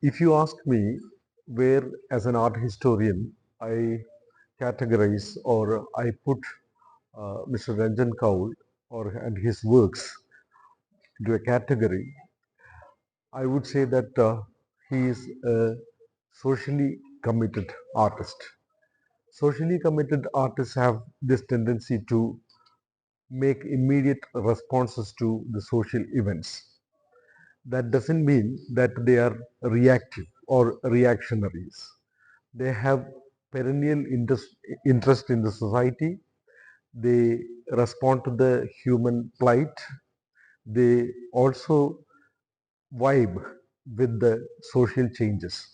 If you ask me where, as an art historian, I categorize or I put Mr. Ranjan Kaul and his works into a category, I would say that he is a socially committed artist. Socially committed artists have this tendency to make immediate responses to the social events. That doesn't mean that they are reactive or reactionaries. They have perennial interest in the society. They respond to the human plight. They also vibe with the social changes.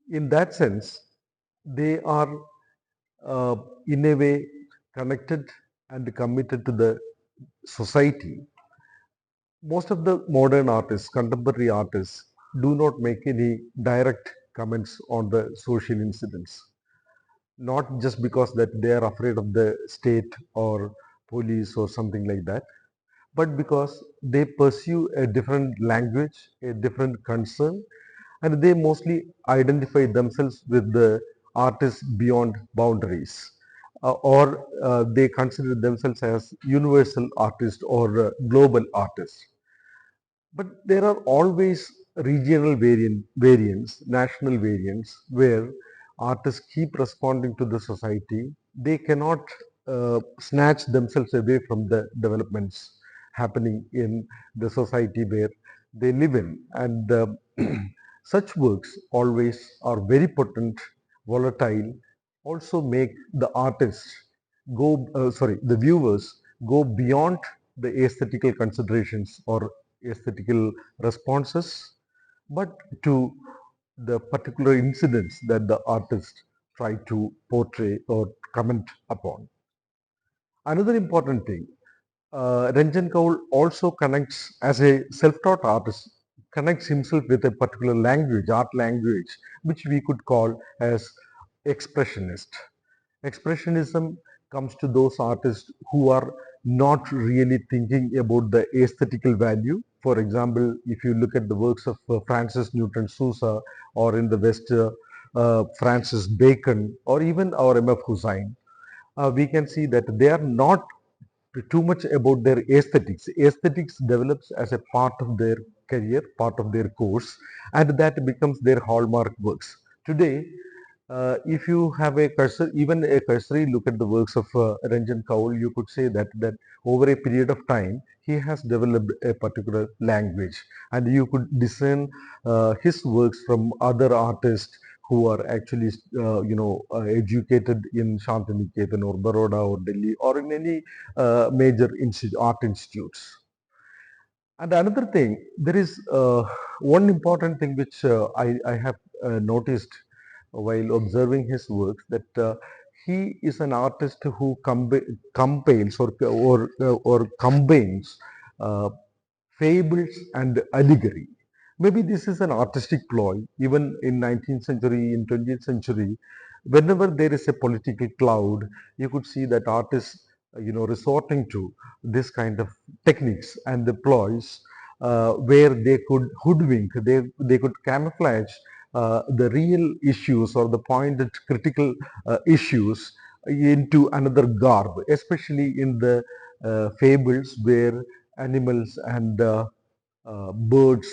In that sense, they are uh, in a way connected and committed to the society. Most of the modern artists, contemporary artists, do not make any direct comments on the social incidents, not just because that they are afraid of the state or police or something like that, but because they pursue a different language, a different concern, and they mostly identify themselves with the artists beyond boundaries, or they consider themselves as universal artists or global artists. But there are always regional variants, national variants, where artists keep responding to the society. They cannot snatch themselves away from the developments happening in the society where they live in. And such works always are very potent, volatile, also make the artists the viewers go beyond the aesthetical considerations or aesthetical responses, but to the particular incidents that the artist try to portray or comment upon. Another important thing, Ranjan Kaul also connects as a self-taught artist, connects himself with a particular language, art language, which we could call as expressionist. Expressionism comes to those artists who are not really thinking about the aesthetical value. For example, if you look at the works of Francis Newton Sousa, or in the West, Francis Bacon, or even our M.F. Hussain, we can see that they are not too much about their aesthetics. Aesthetics develops as a part of their career, part of their course, and that becomes their hallmark works. Today, if you have a cursor, even a cursory look at the works of Ranjan Kaul, you could say that over a period of time, he has developed a particular language, and you could discern his works from other artists who are actually, educated in Shantiniketan or Baroda or Delhi or in any major art institutes. And another thing, there is one important thing which I have noticed while observing his works, that he is an artist who compiles or combines uh, fables and allegory. Maybe this is an artistic ploy. Even in 19th century, in 20th century, whenever there is a political cloud, you could see that artists, resorting to this kind of techniques and the ploys, where they could hoodwink, they could camouflage the real issues or the pointed critical issues into another garb, especially in the fables where animals and birds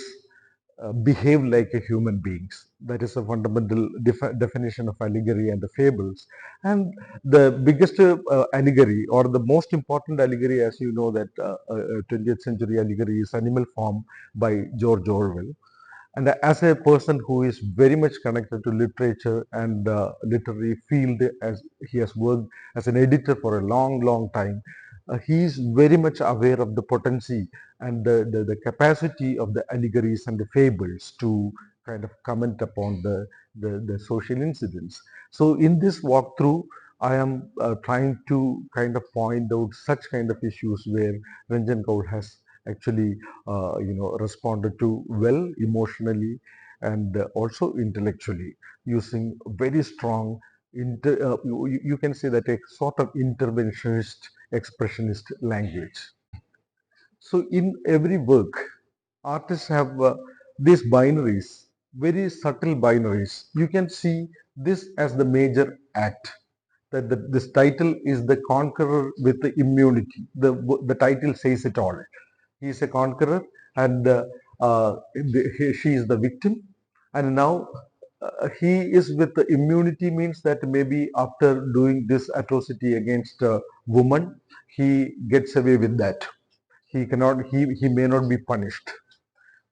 behave like a human beings. That is a fundamental definition of allegory and the fables. And the biggest allegory, or the most important allegory, as you know, that 20th century allegory is Animal Farm by George Orwell. And as a person who is very much connected to literature and literary field, as he has worked as an editor for a long time, he is very much aware of the potency and the capacity of the allegories and the fables to kind of comment upon the social incidents. So in this walkthrough, I am trying to kind of point out such kind of issues where Ranjan Kaur has actually responded to well emotionally and also intellectually, using very strong you can say that a sort of interventionist expressionist language. So in every work, artists have these binaries. very subtle binaries. You can see this as the major act. That this title is the conqueror with the immunity. The title says it all. He is a conqueror, and she is the victim. And now he is with the immunity, means that maybe after doing this atrocity against a woman, he gets away with that. He cannot. He may not be punished.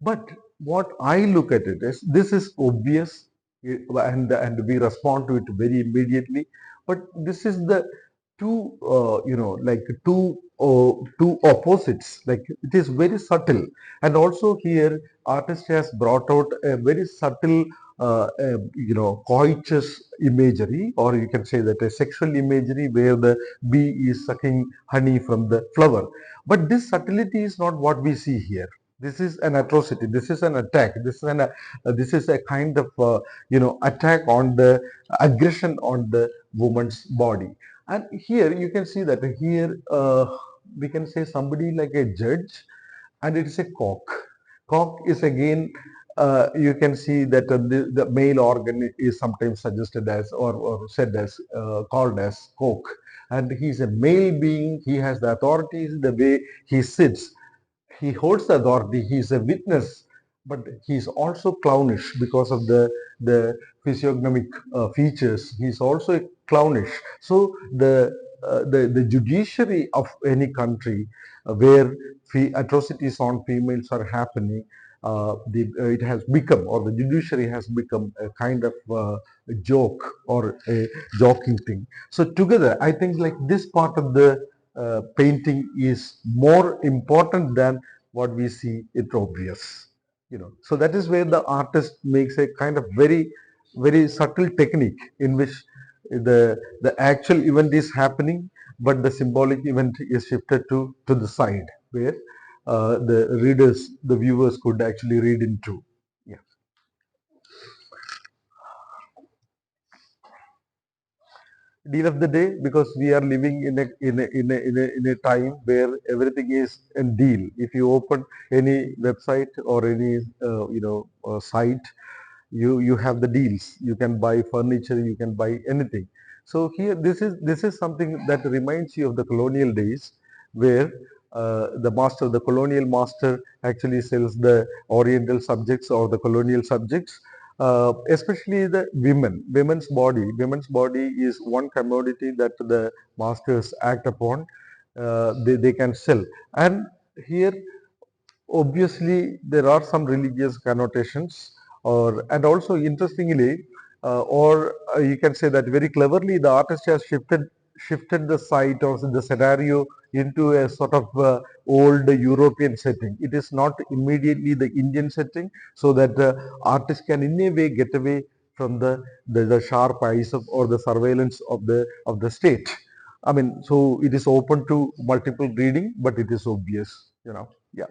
But what I look at it is, this is obvious, and we respond to it very immediately. But this is the two, like two opposites. Like it is very subtle, and also here artist has brought out a very subtle, coitus imagery, or you can say that a sexual imagery where the bee is sucking honey from the flower. But this subtlety is not what we see here. This is an atrocity. This is an attack. This is a kind of attack on the aggression on the woman's body. And here you can see that here we can say somebody like a judge, and it is a cock. Cock is again, you can see that the male organ is sometimes suggested as, or said as, called as cock. And he's a male being. He has the authorities. The way he sits, he holds the authority. He is a witness, but he is also clownish because of the physiognomic features. He is also clownish. So the judiciary of any country where atrocities on females are happening, it has become, or the judiciary has become, a kind of a joke or a joking thing. So together, I think like this part of the painting is more important than what we see it obvious. So that is where the artist makes a kind of very subtle technique in which the actual event is happening, but the symbolic event is shifted to the side where the viewers could actually read into. Yeah. Deal of the day, because we are living in a time where everything is a deal. If you open any website or any site, you have the deals. You can buy furniture, you can buy anything. So here, this is something that reminds you of the colonial days, where the colonial master actually sells the oriental subjects or the colonial subjects, especially the women's body is one commodity that the masters act upon. They can sell. And here, obviously, there are some religious connotations, or and also interestingly, or you can say that very cleverly, the artist has shifted the site or the scenario into a sort of old European setting. It is not immediately the Indian setting, so that the artist can in a way get away from the sharp eyes of, or the surveillance of the state. I mean, so it is open to multiple reading, but it is obvious. Yeah.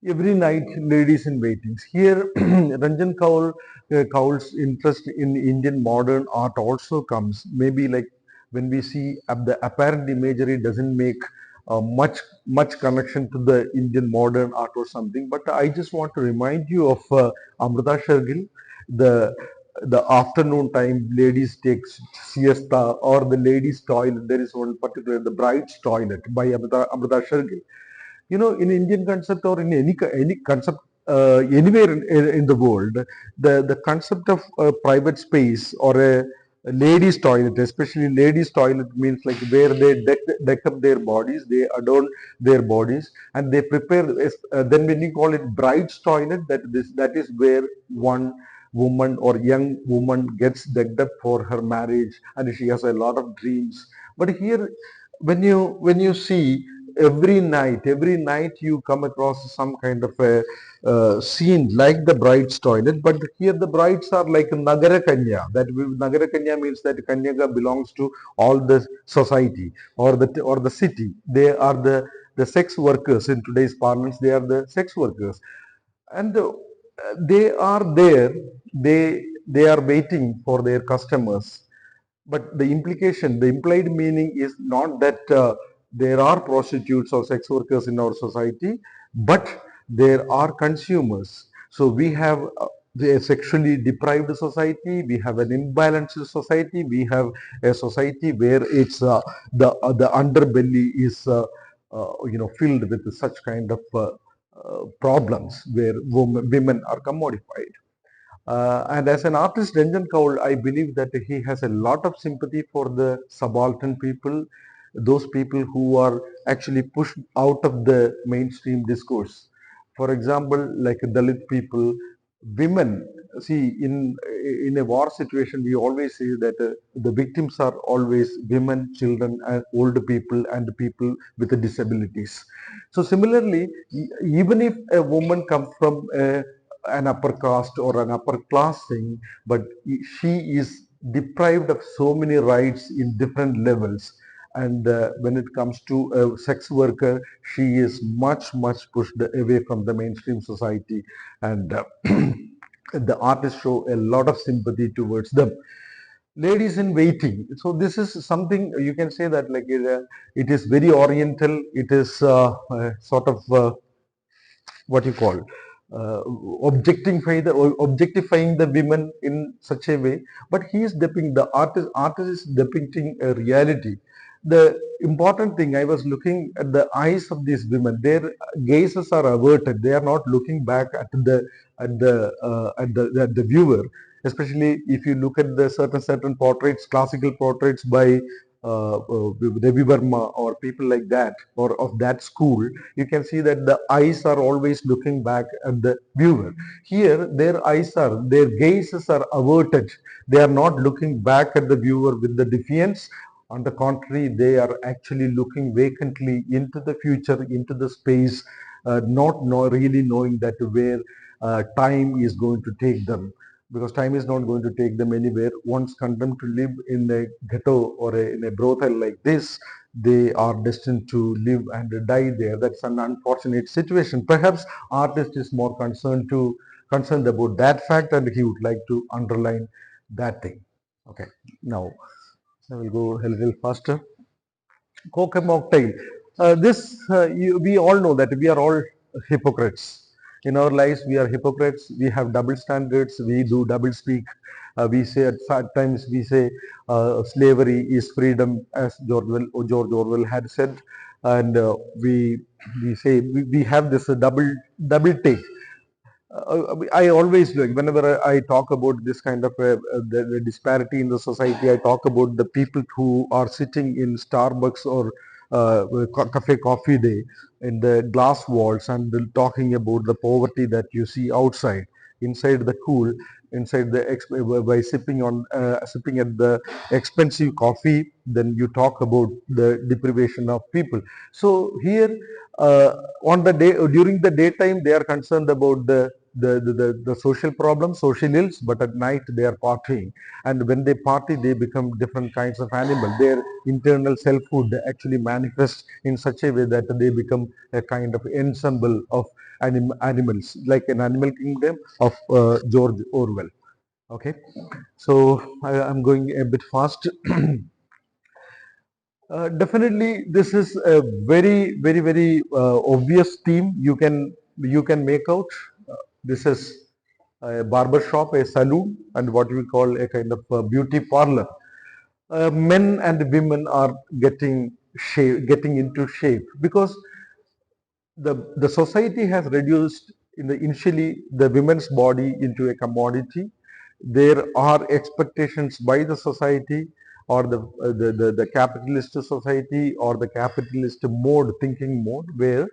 Every night, ladies in waitings. Here, Ranjan Kaul's interest in Indian modern art also comes. Maybe like when we see the apparent imagery doesn't make much connection to the Indian modern art or something. But I just want to remind you of Amrita Shergill, the the afternoon time ladies take siesta, or the ladies toilet. There is one particular, the bride's toilet by Amrita Shergill. In Indian concept, or in any concept anywhere in the world, the concept of a private space or a ladies toilet, especially ladies toilet, means like where they deck up their bodies, they adorn their bodies, and they prepare. Then when you call it bride's toilet, that is where one woman or young woman gets decked up for her marriage, and she has a lot of dreams. But here, when you see, every night you come across some kind of a scene like the bride's toilet. But here the brides are like Nagara Kanya. Nagara Kanya means that Kanyaga belongs to all the society, or the city. They are the sex workers. In today's parlance, they are the sex workers, and they are there. They are waiting for their customers. But the implied meaning is not that there are prostitutes or sex workers in our society, but there are consumers. So we have a sexually deprived society, we have an imbalanced society, we have a society where it's the underbelly is filled with such kind of problems where women are commodified. And as an artist, Ranjan Kaul, I believe that he has a lot of sympathy for the subaltern people, those people who are actually pushed out of the mainstream discourse. For example, like Dalit people, women. See, in a war situation, we always say that the victims are always women, children, and old people, and people with disabilities. So similarly, even if a woman comes from an upper caste or an upper class thing, but she is deprived of so many rights in different levels. And when it comes to a sex worker, she is much pushed away from the mainstream society, and the artists show a lot of sympathy towards them. Ladies in waiting. So this is something you can say that like it is very oriental. It is sort of what you call uh, objectifying the women in such a way, but he is depicting, the artist is depicting a reality. The important thing, I was looking at the eyes of these women, their gazes are averted, they are not looking back at the viewer, especially if you look at the certain portraits, classical portraits by Ravi Verma or people like that, or of that school. You can see that the eyes are always looking back at the viewer. Here, their gazes are averted. They are not looking back at the viewer with the defiance. On the contrary, they are actually looking vacantly into the future, into the space, not really knowing that where time is going to take them, because time is not going to take them anywhere. Once condemned to live in a ghetto or in a brothel like this, they are destined to live and die there. That's an unfortunate situation. Perhaps artist is more concerned about that fact, and he would like to underline that thing. Okay, now I will go a little faster. Coke and mocktail. We all know that we are all hypocrites. In our lives, we are hypocrites. We have double standards. We do double speak. We say at times we say slavery is freedom, as George Orwell had said, and we say we have this double take. I always like whenever I talk about this kind of the disparity in the society. I talk about the people who are sitting in Starbucks or cafe coffee day in the glass walls, and talking about the poverty that you see outside, inside the cool, inside the by sipping at the expensive coffee. Then you talk about the deprivation of people. So here on the day, during the daytime, they are concerned about the social problems, social ills, but at night they are partying. And when they party, they become different kinds of animal. Their internal selfhood actually manifests in such a way that they become a kind of ensemble of animals, like an animal kingdom of George Orwell. Okay, so I'm going a bit fast. Definitely, this is a very obvious theme you can make out. This is a barber shop, a saloon, and what we call a kind of beauty parlor. Men and women are getting into shape, because the society has reduced initially the women's body into a commodity. There are expectations by the society, or the capitalist society, or the capitalist mode, thinking mode, where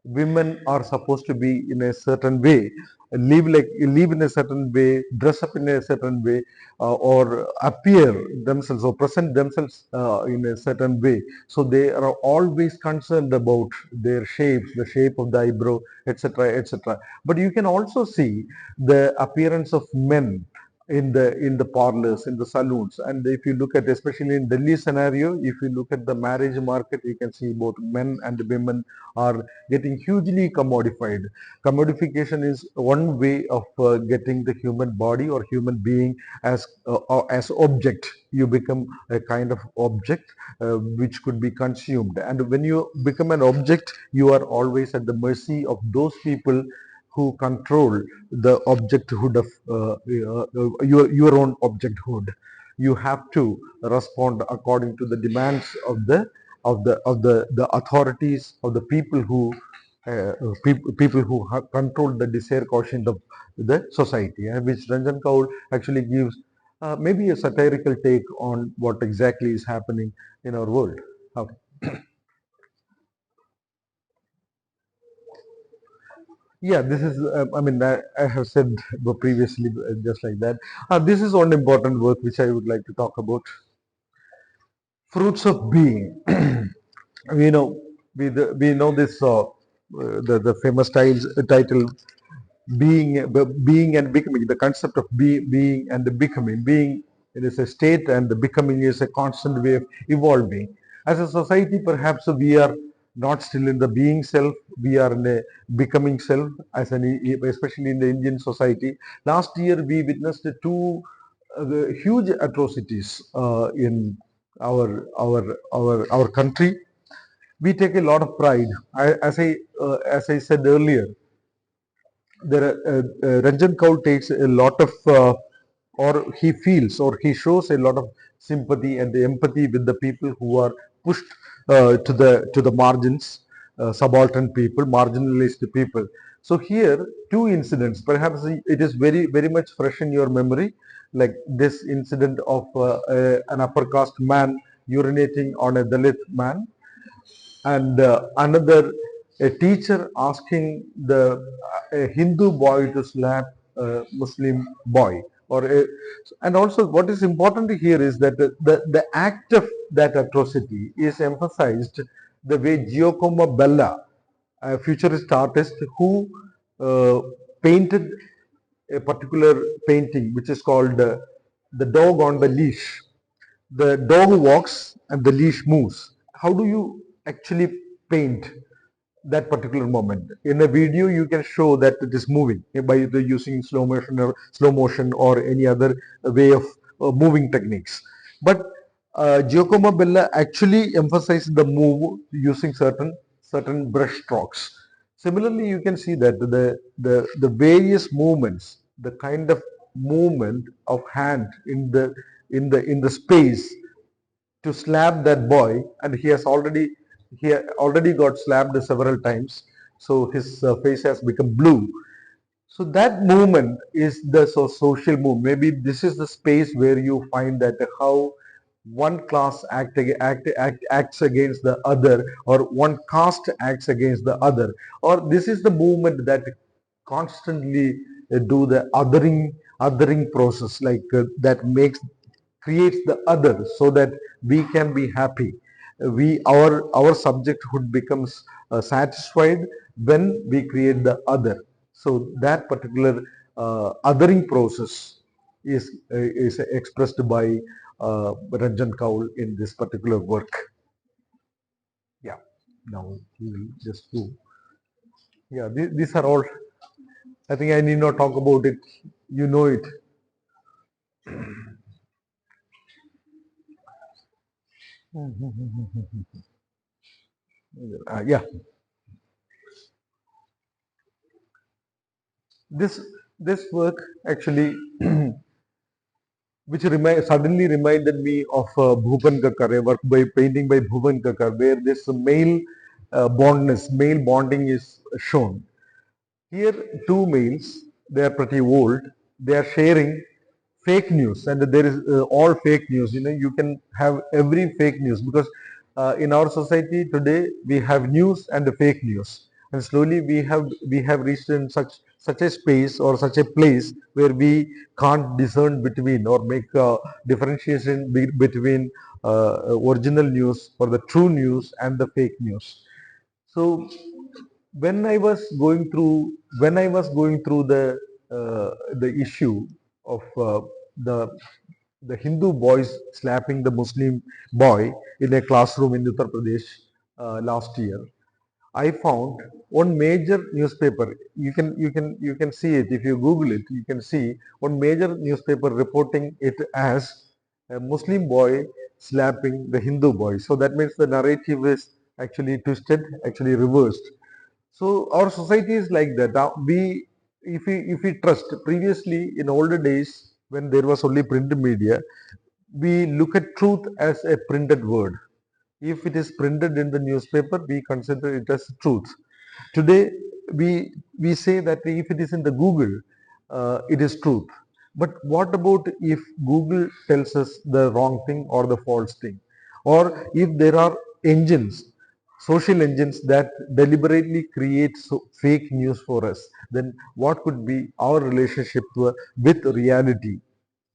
women are supposed to be in a certain way, live in a certain way, dress up in a certain way, or appear themselves or present themselves in a certain way. So they are always concerned about their shapes, the shape of the eyebrow, etc., etc. But you can also see the appearance of men in the parlors, in the saloons. And if you look at, especially in Delhi scenario, if you look at the marriage market, you can see both men and women are getting hugely commodified. Commodification is one way of getting the human body or human being as object. You become a kind of object which could be consumed. And when you become an object, you are always at the mercy of those people who control the objecthood of your own objecthood. You have to respond according to the demands of the authorities, of the people who people who have control the desire quotient of the society, and which Ranjan Kaul actually gives maybe a satirical take on what exactly is happening in our world. Okay. Yeah, this is, I mean, I have said previously just like that. This is one important work which I would like to talk about. Fruits of Being. We know, we know this, the famous title, being and becoming, the concept of being and the becoming. Being, it is a state, and the becoming is a constant way of evolving. As a society, perhaps we are not still in the being self, we are in a becoming self, especially in the Indian society. Last year we witnessed two huge atrocities in our country. We take a lot of pride. As I said earlier, Ranjan Kaul takes a lot of, or he feels, or he shows a lot of sympathy and empathy with the people who are pushed to the margins, subaltern people, marginalized people. So here, two incidents. Perhaps it is very much fresh in your memory, like this incident of an upper caste man urinating on a Dalit man, and another, a teacher asking a Hindu boy to slap a Muslim boy. And also what is important here is that the act of that atrocity is emphasized the way Giacomo Bella, a futurist artist who uh, painted a particular painting which is called The Dog on the Leash. The dog walks and the leash moves. How do you actually paint that particular moment? In a video, you can show that it is moving by using slow motion or any other way of moving techniques. But Giacomo Bella actually emphasized the move using certain brush strokes. Similarly, you can see that the various movements, the kind of movement of hand in the space to slap that boy, and he already got slapped several times, so his face has become blue. So that movement is the social movement. Maybe this is the space where you find that how one class acts against the other, or one caste acts against the other, or this is the movement that constantly do the othering process, like that creates the other so that we can be happy. Our subjecthood becomes satisfied when we create the other. So that particular othering process is expressed by Ranjan Kaul in this particular work. Yeah. Now we will just go. Yeah, these are all. I think I need not talk about it. You know it. Yeah. This this work actually, which suddenly reminded me of Bhupan Kakar, a work by painting by Bhupan Kakar, where this male bonding is shown. Here, two males, they are pretty old, they are sharing fake news, and there is all fake news. You can have every fake news, because in our society today we have news and the fake news, and slowly we have reached in such a space or such a place where we can't discern between or make differentiation between original news or the true news and the fake news. So when I was going through the issue of the Hindu boys slapping the Muslim boy in a classroom in Uttar Pradesh last year, I found one major newspaper. You can see it if you Google it. You can see one major newspaper reporting it as a Muslim boy slapping the Hindu boy. So that means the narrative is actually twisted, actually reversed. So our society is like that. If we trust previously in older days when there was only print media, we look at truth as a printed word. If it is printed in the newspaper, we consider it as truth. Today, we say that if it is in the Google, it is truth. But what about if Google tells us the wrong thing or the false thing? Or if there are engines, social engines that deliberately create fake news for us, then what could be our relationship with reality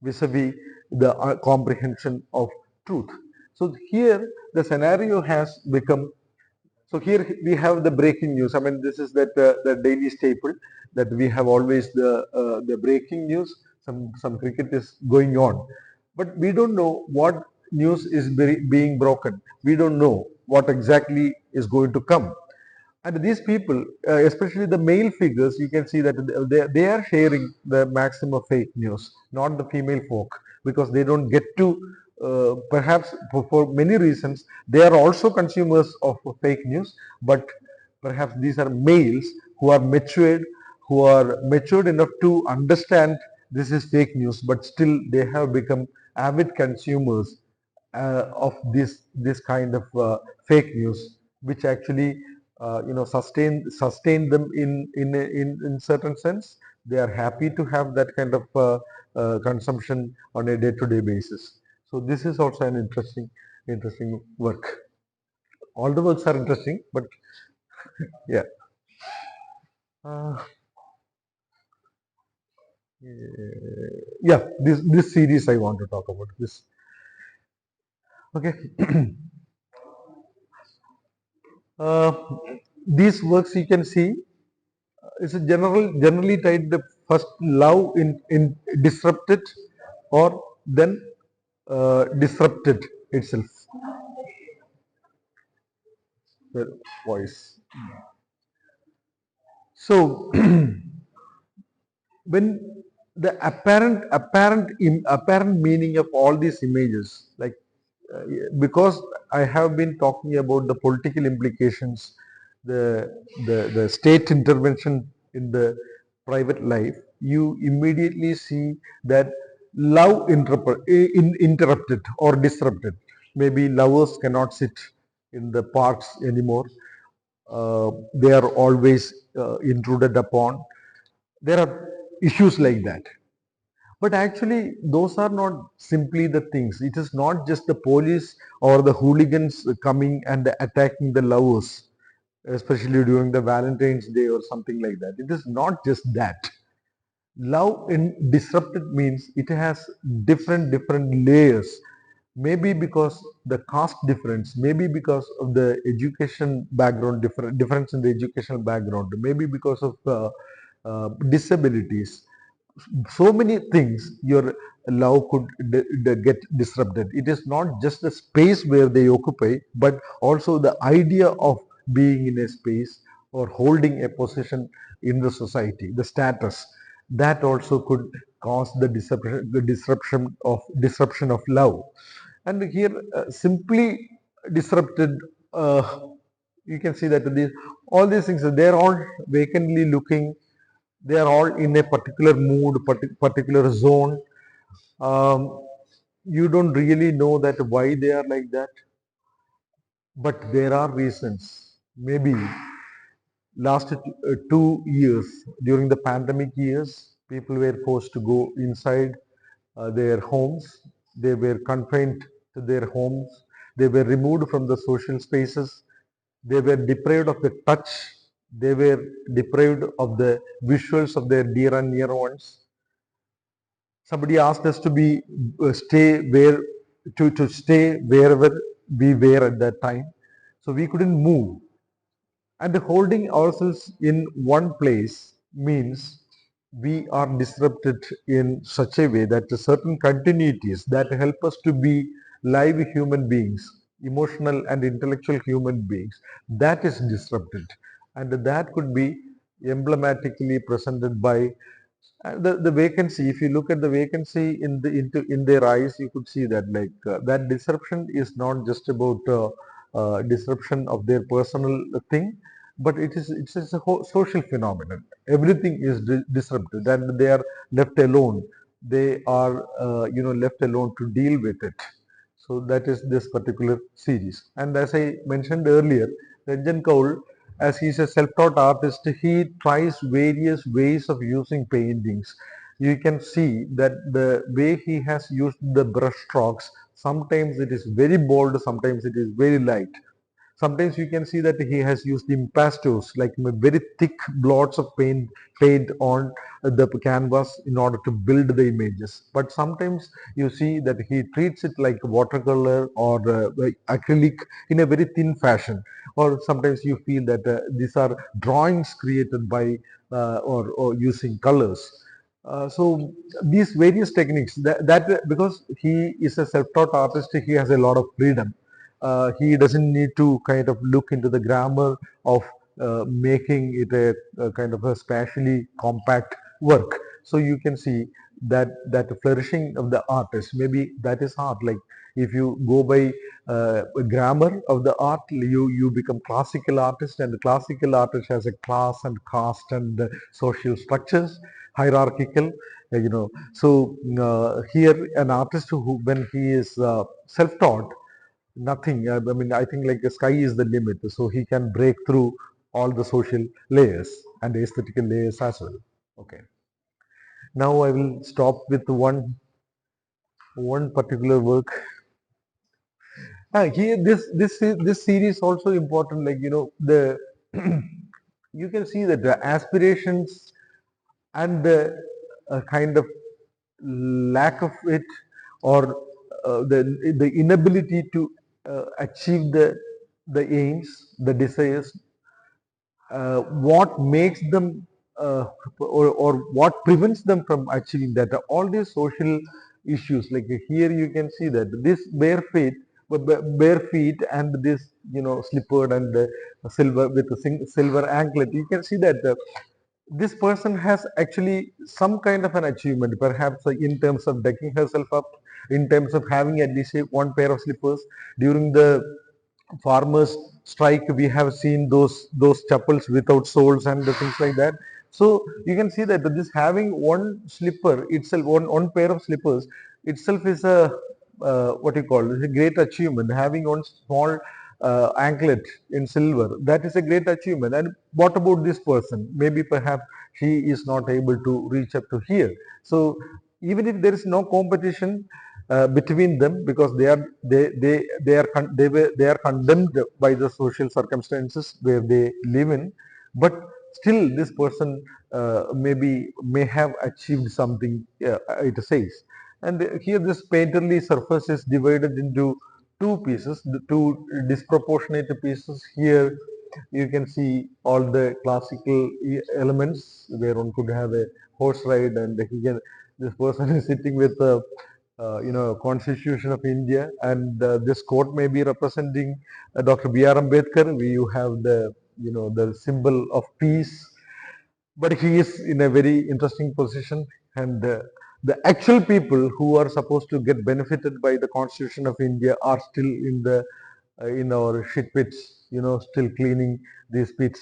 vis-a-vis the comprehension of truth? So here the scenario has become, so here we have the breaking news. I mean, this is that the daily staple that we have always the breaking news. Some cricket is going on, but we don't know what news is being broken. We don't know what exactly is going to come. And these people, especially the male figures, you can see that they are sharing the maximum fake news, not the female folk, because they don't get to, perhaps for many reasons, they are also consumers of fake news, but perhaps these are males who are matured enough to understand this is fake news, but still they have become avid consumers of this kind of fake news, which actually sustain them in certain sense. They are happy to have that kind of consumption on a day-to-day basis. So this is also an interesting work. All the works are interesting, but yeah. Uh, yeah, this series I want to talk about this. Okay. uh, these works you can see is a generally tied the first love in disrupted or then disrupted itself. The voice. So when the apparent meaning of all these images, like uh, because I have been talking about the political implications, the the state intervention in the private life, you immediately see that love interrupted or disrupted. Maybe lovers cannot sit in the parks anymore. They are always intruded upon. There are issues like that. But actually, those are not simply the things. It is not just the police or the hooligans coming and attacking the lovers, especially during the Valentine's Day or something like that. It is not just that. Love in disrupted means it has different layers. Maybe because the caste difference, maybe because of the education background difference in the educational background, maybe because of disabilities. So many things your love could get disrupted. It is not just the space where they occupy, but also the idea of being in a space or holding a position in the society, the status, that also could cause the disruption of love. And here simply disrupted, you can see that all these things, they are all vacantly looking. They are all in a particular mood, particular zone. um, you don't really know that why they are like that, but there are reasons. Maybe last 2 years, during the pandemic years, people were forced to go inside their homes. They were confined to their homes. They were removed from the social spaces. They were deprived of the touch. They were deprived of the visuals of their dear and near ones. Somebody asked us to be stay where to stay wherever we were at that time. So we couldn't move. And holding ourselves in one place means we are disrupted in such a way that certain continuities that help us to be live human beings, emotional and intellectual human beings, that is disrupted. And that could be emblematically presented by the vacancy. If you look at the vacancy in their eyes, you could see that that disruption is not just about disruption of their personal thing, but it's a whole social phenomenon. Everything is disrupted, and they are left alone. They are left alone to deal with it. So that is this particular series. And as I mentioned earlier, Ranjan Kaul, as he's a self-taught artist, he tries various ways of using paintings. You can see that the way he has used the brush strokes, sometimes it is very bold, sometimes it is very light. Sometimes you can see that he has used impastos, like very thick blots of paint on the canvas in order to build the images. But sometimes you see that he treats it like watercolor or like acrylic in a very thin fashion. Or sometimes you feel that these are drawings created by or using colors. So these various techniques that because he is a self-taught artist, he has a lot of freedom. He doesn't need to kind of look into the grammar of making it a kind of a spatially compact work. So you can see that flourishing of the artist, maybe that is art. Like if you go by grammar of the art, you become classical artist, and the classical artist has a class and caste and social structures, hierarchical. So here an artist who, when he is self-taught, nothing. I mean, I think like the sky is the limit, so he can break through all the social layers and the aesthetical layers as well. Okay. Now I will stop with one particular work. Here, this series also important. Like the you can see that the aspirations and the kind of lack of it, or the inability to achieve the aims, the desires, what makes them or what prevents them from achieving that. All these social issues, like here you can see that this bare feet and this slippered and silver with a silver anklet, you can see that this person has actually some kind of an achievement, perhaps in terms of decking herself up, in terms of having at least one pair of slippers. During the farmers strike, we have seen those chapels without soles and the things like that. So you can see that this having one slipper itself, one pair of slippers itself is a what you call is a great achievement. Having one small anklet in silver, that is a great achievement. And what about this person? Maybe perhaps she is not able to reach up to here. So even if there is no competition between them, because they are condemned by the social circumstances where they live in, but still this person maybe may have achieved something, it says. And here this painterly surface is divided into two pieces, the two disproportionate pieces. Here you can see all the classical elements where one could have a horse ride, and this person is sitting with a Constitution of India, and this court may be representing Dr. B.R. Ambedkar. You have the symbol of peace, but he is in a very interesting position. And the actual people who are supposed to get benefited by the Constitution of India are still in our shit pits, still cleaning these pits.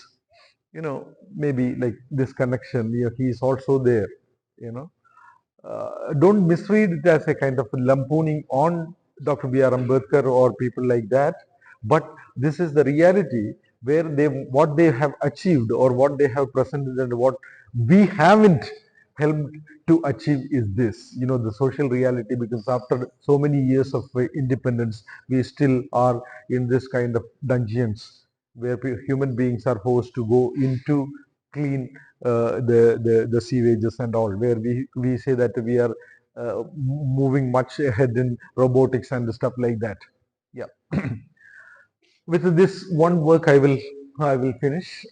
Maybe like this connection, he is also there. You know, don't misread it as a kind of lampooning on Dr. B.R. Ambedkar or people like that, but this is the reality where what they have achieved or what they have presented and what we haven't helped to achieve is this, the social reality, because after so many years of independence, we still are in this kind of dungeons where human beings are forced to go into clean the sewages and all, where we say that we are moving much ahead in robotics and stuff like that. Yeah. With this one work, I will finish.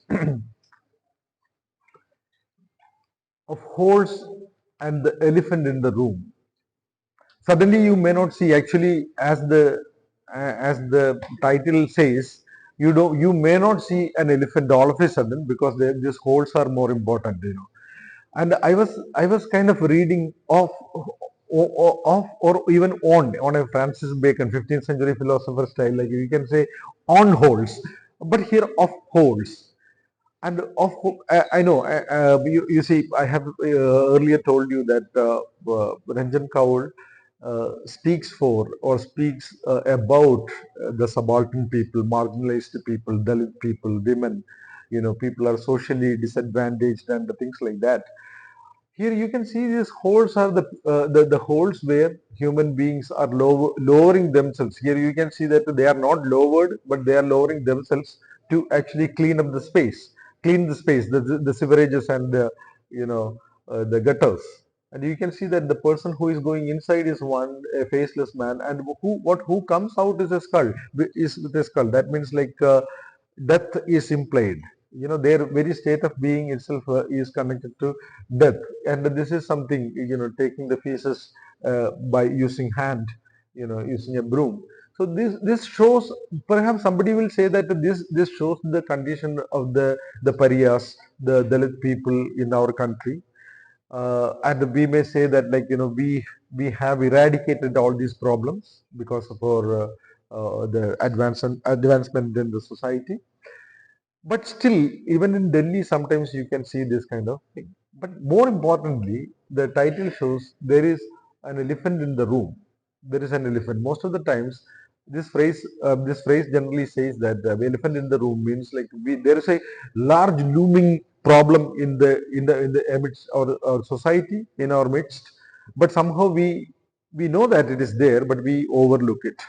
of holes and the elephant in the room. Suddenly you may not see, actually, as the title says, you may not see an elephant all of a sudden, because these holes are more important. And I was kind of reading of or even on a Francis Bacon 15th century philosopher style, like you can say, on holes, but here of holes. And I know, you see, I have earlier told you that Ranjan Kaul speaks for, or speaks about the subaltern people, marginalized people, Dalit people, women. People are socially disadvantaged and things like that. Here you can see these holes are the holes where human beings are lowering themselves. Here you can see that they are not lowered, but they are lowering themselves to actually clean the space, the sewerages and the gutters. And you can see that the person who is going inside is a faceless man, and who comes out is a skull, is with a skull. That means, like, death is implied. Their very state of being itself is connected to death. And this is something, taking the feces by using hand, using a broom. So this shows, perhaps somebody will say that this shows the condition of the pariahs, the Dalit people in our country. And we may say that, like, we have eradicated all these problems because of our the advancement in the society. But still, even in Delhi, sometimes you can see this kind of thing. But more importantly, the title shows there is an elephant in the room. There is an elephant. Most of the times, this phrase generally says that the elephant in the room means, like, there is a large looming problem in the amidst our society, in our midst. But somehow we know that it is there, but we overlook it.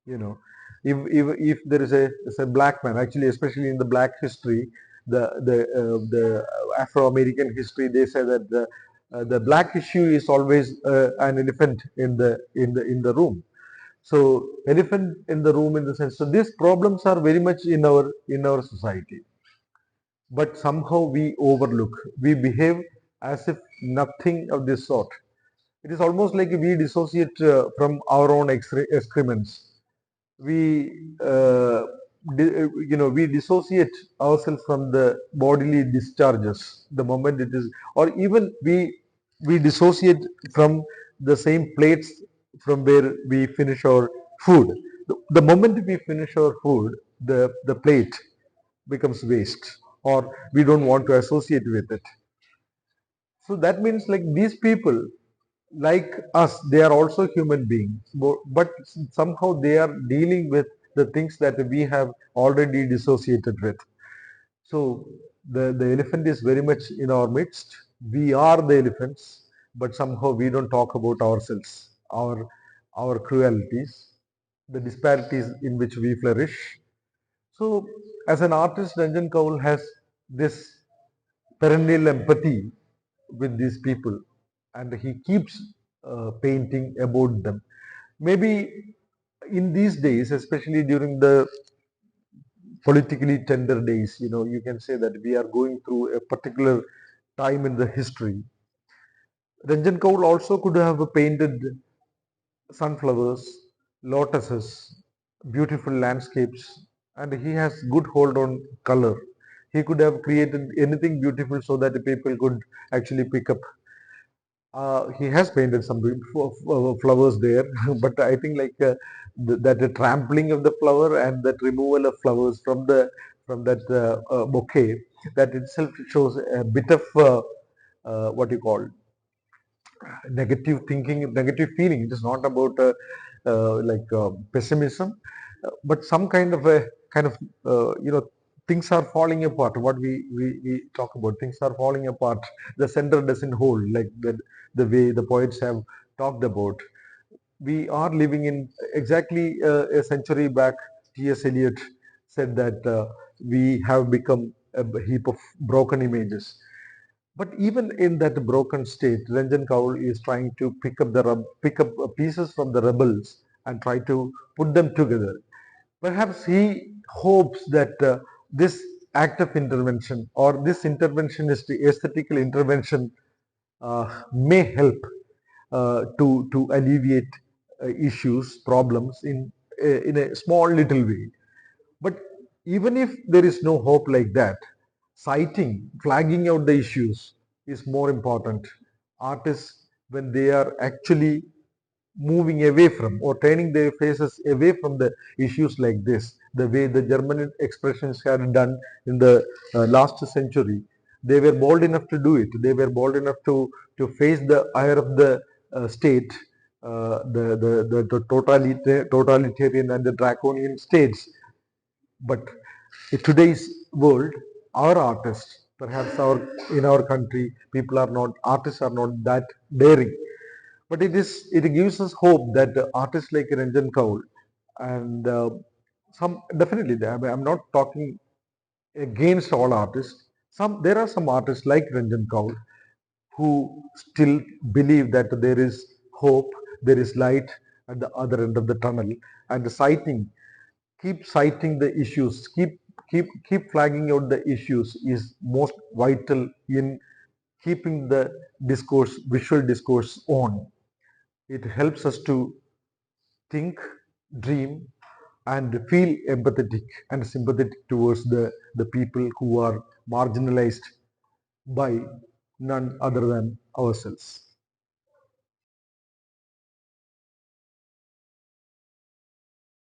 You know, if there is a black man, actually, especially in the black history, the Afro-American history, they say that the black issue is always an elephant in the room. So elephant in the room, in the sense. So these problems are very much in our society, but somehow we overlook. We behave as if nothing of this sort. It is almost like we dissociate from our own excrements. We uh, di- uh, you know we dissociate ourselves from the bodily discharges the moment it is, or even we dissociate from the same plates from where we finish our food. The moment we finish our food, the plate becomes waste, or we don't want to associate with it. So that means, like, these people, like us, they are also human beings, but somehow they are dealing with the things that we have already dissociated with. So the elephant is very much in our midst. We are the elephants, but somehow we don't talk about ourselves, our cruelties, the disparities in which we flourish. So, as an artist, Ranjan Kaul has this perennial empathy with these people, and he keeps painting about them. Maybe in these days, especially during the politically tender days, you can say that we are going through a particular time in the history. Ranjan Kaul also could have painted sunflowers, lotuses, beautiful landscapes, and he has good hold on color. He could have created anything beautiful so that people could actually pick up. He has painted some beautiful flowers there, but I think, like, that the trampling of the flower and that removal of flowers from that bouquet, that itself shows a bit of what you call negative thinking, negative feeling. It is not about like pessimism, but some kind of things are falling apart. What we talk about, things are falling apart. The center doesn't hold, like the way the poets have talked about. We are living in exactly a century back. T.S. Eliot said that we have become a heap of broken images. But even in that broken state, Ranjan Kaul is trying to pick up pieces from the rebels and try to put them together. Perhaps he hopes that this act of intervention, or this interventionist aesthetical intervention, may help to alleviate issues, problems in a small little way. But even if there is no hope like that, citing, flagging out the issues is more important. Artists, when they are actually moving away from or turning their faces away from the issues like this, the way the German expressions had done in the last century, they were bold enough to do it. They were bold enough to face the ire of the state, the totalitarian and the draconian states. But in today's world, our artists, perhaps in our country, people are not, artists are not that daring. But it gives us hope that artists like Ranjan Kaul and some definitely, I'm not talking against all artists. There are some artists like Ranjan Kaul who still believe that there is hope, there is light at the other end of the tunnel, and keep citing the issues, keep flagging out the issues is most vital in keeping the discourse, visual discourse on. It helps us to think, dream, and feel empathetic and sympathetic towards the people who are marginalized by none other than ourselves.